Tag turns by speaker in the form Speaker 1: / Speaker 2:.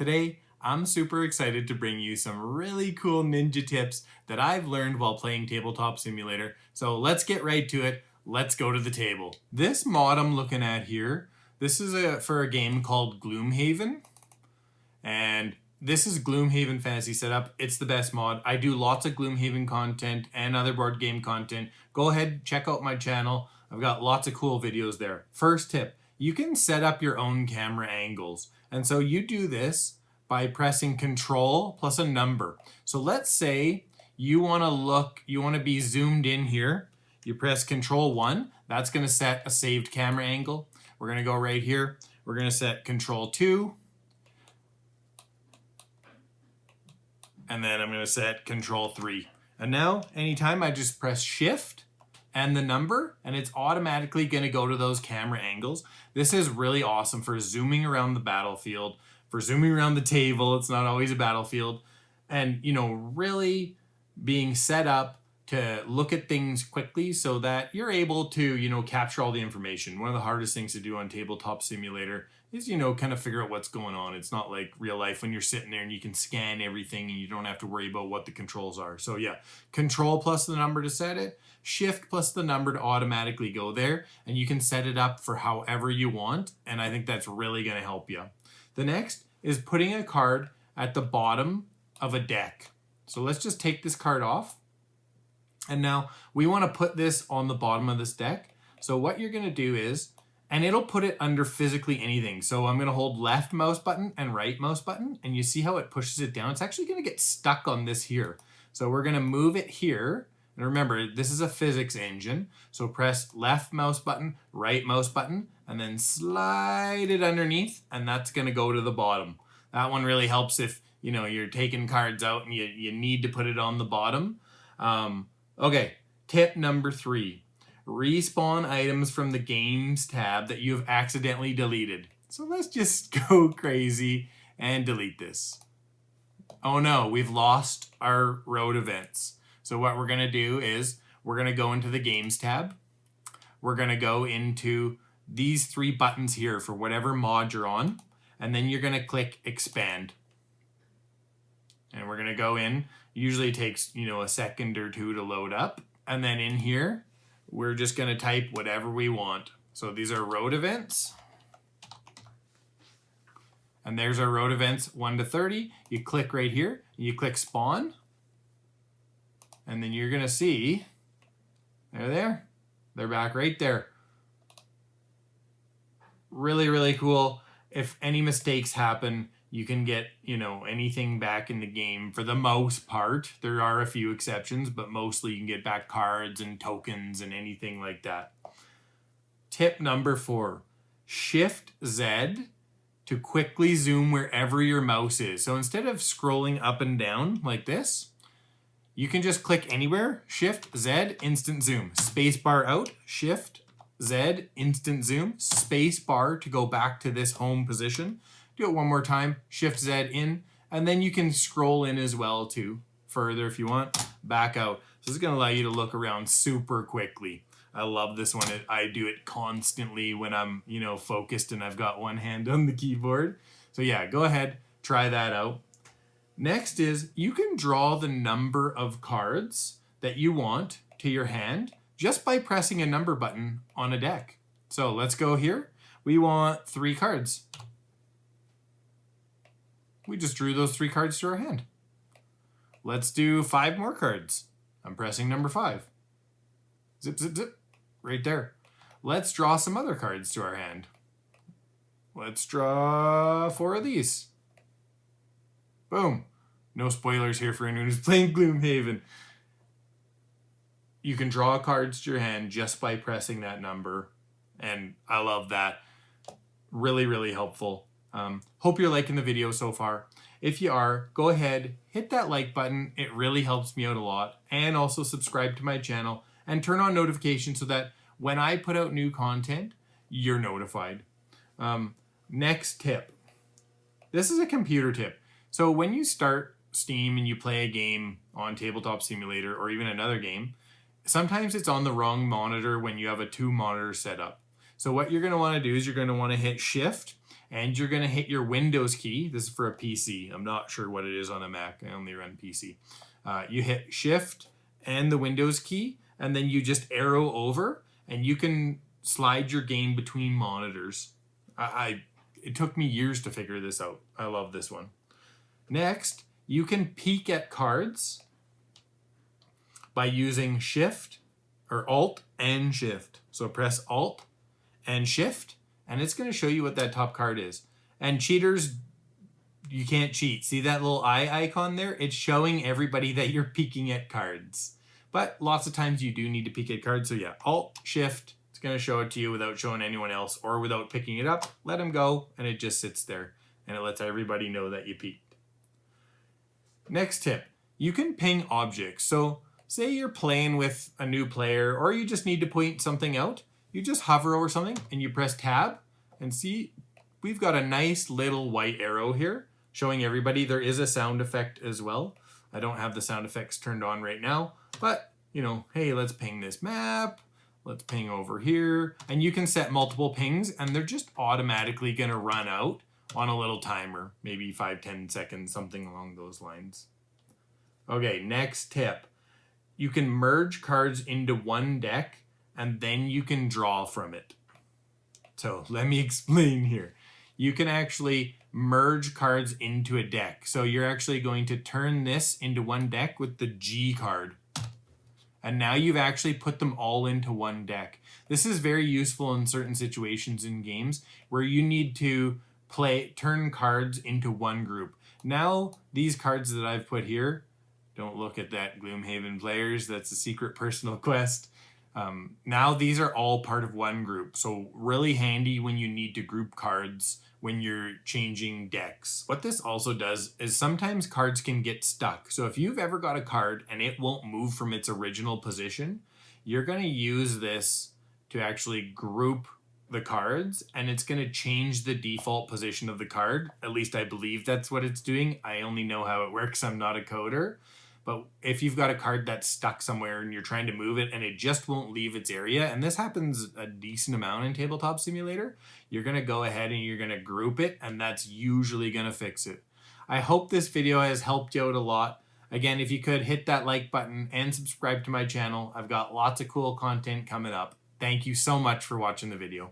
Speaker 1: Today, I'm super excited to bring you some really cool ninja tips that I've learned while playing Tabletop Simulator. So let's get right to it. Let's go to the table. This mod I'm looking at here, this is for a game called Gloomhaven. And this is Gloomhaven Fantasy Setup. It's the best mod. I do lots of Gloomhaven content and other board game content. Go ahead, check out my channel. I've got lots of cool videos there. First tip, you can set up your own camera angles. And so you do this by pressing Control plus a number. So let's say you want to be zoomed in here. You press Control 1. That's going to set a saved camera angle. We're going to go right here. We're going to set Control 2. And then I'm going to set Control 3. And now, anytime I just press Shift and the number, and it's automatically going to go to those camera angles. This is really awesome for zooming around the battlefield, for zooming around the table. It's not always a battlefield. And, really being set up to look at things quickly so that you're able to, capture all the information. One of the hardest things to do on Tabletop Simulator is, kind of figure out what's going on. It's not like real life when you're sitting there and you can scan everything and you don't have to worry about what the controls are. So yeah, Control plus the number to set it, Shift plus the number to automatically go there, and you can set it up for however you want, and I think that's really going to help you. The next is putting a card at the bottom of a deck. So let's just take this card off. And now we want to put this on the bottom of this deck. So what you're going to do is, and it'll put it under physically anything. So I'm going to hold left mouse button and right mouse button, and you see how it pushes it down? It's actually going to get stuck on this here. So we're going to move it here. And remember, this is a physics engine. So press left mouse button, right mouse button, and then slide it underneath, and that's going to go to the bottom. That one really helps if, you're taking cards out and you need to put it on the bottom. Okay, tip number 3. Respawn items from the Games tab that you've accidentally deleted. So let's just go crazy and delete this. Oh no, we've lost our road events. So what we're going to do is we're going to go into the Games tab. We're going to go into these 3 buttons here for whatever mod you're on. And then you're going to click Expand. And we're going to go in. Usually it takes, a second or 2 to load up. And then in here, we're just going to type whatever we want. So these are road events. And there's our road events 1 to 30. You click right here. You click Spawn. And then you're going to see, they're there. They're back right there. Really, really cool. If any mistakes happen, you can get, anything back in the game for the most part. There are a few exceptions, but mostly you can get back cards and tokens and anything like that. Tip number 4, Shift Z to quickly zoom wherever your mouse is. So instead of scrolling up and down like this, you can just click anywhere, Shift Z, instant zoom. Space bar out, Shift Z, instant zoom. Space bar to go back to this home position. Do it one more time, Shift Z in, and then you can scroll in as well too, further if you want, back out. So this is going to allow you to look around super quickly. I love this one. I do it constantly when I'm, focused and I've got one hand on the keyboard. So yeah, go ahead, try that out. Next is you can draw the number of cards that you want to your hand just by pressing a number button on a deck. So let's go here. We want 3 cards. We just drew those 3 cards to our hand. Let's do 5 more cards. I'm pressing number 5. Zip, zip, zip. Right there. Let's draw some other cards to our hand. Let's draw 4 of these. Boom. No spoilers here for anyone who's playing Gloomhaven. You can draw cards to your hand just by pressing that number. And I love that. Really, really helpful. Hope you're liking the video so far. If you are, go ahead, hit that like button. It really helps me out a lot. And also subscribe to my channel and turn on notifications so that when I put out new content, you're notified. Next tip. This is a computer tip. So when you start Steam and you play a game on Tabletop Simulator or even another game, sometimes it's on the wrong monitor when you have a 2 monitor setup. So what you're going to want to do is you're going to want to hit Shift and you're going to hit your Windows key. This is for a PC. I'm not sure what it is on a Mac. I only run PC. You hit Shift and the Windows key, and then you just arrow over, and you can slide your game between monitors. It took me years to figure this out. I love this one. Next, you can peek at cards by using Shift or Alt and Shift. So press Alt and Shift, and it's going to show you what that top card is. And cheaters, you can't cheat. See that little eye icon there? It's showing everybody that you're peeking at cards. But lots of times you do need to peek at cards. So yeah, Alt, Shift, it's going to show it to you without showing anyone else or without picking it up. Let them go, and it just sits there. And it lets everybody know that you peeked. Next tip, you can ping objects. So say you're playing with a new player, or you just need to point something out. You just hover over something and you press Tab, and see, we've got a nice little white arrow here showing everybody. There is a sound effect as well. I don't have the sound effects turned on right now, but you know, hey, let's ping this map. Let's ping over here, and you can set multiple pings, and they're just automatically gonna run out on a little timer, maybe 5-10 seconds, something along those lines. Okay, next tip. You can merge cards into one deck, and then you can draw from it. So let me explain here. You can actually merge cards into a deck. So you're actually going to turn this into one deck with the G card. And now you've actually put them all into one deck. This is very useful in certain situations in games where you need to turn cards into one group. Now, these cards that I've put here, don't look at that, Gloomhaven players. That's a secret personal quest. Now these are all part of one group. So really handy when you need to group cards when you're changing decks. What this also does is sometimes cards can get stuck. So if you've ever got a card and it won't move from its original position, you're going to use this to actually group the cards, and it's going to change the default position of the card. At least I believe that's what it's doing. I only know how it works. I'm not a coder. But if you've got a card that's stuck somewhere and you're trying to move it and it just won't leave its area, and this happens a decent amount in Tabletop Simulator, you're going to go ahead and you're going to group it, and that's usually going to fix it. I hope this video has helped you out a lot. Again, if you could hit that like button and subscribe to my channel. I've got lots of cool content coming up. Thank you so much for watching the video.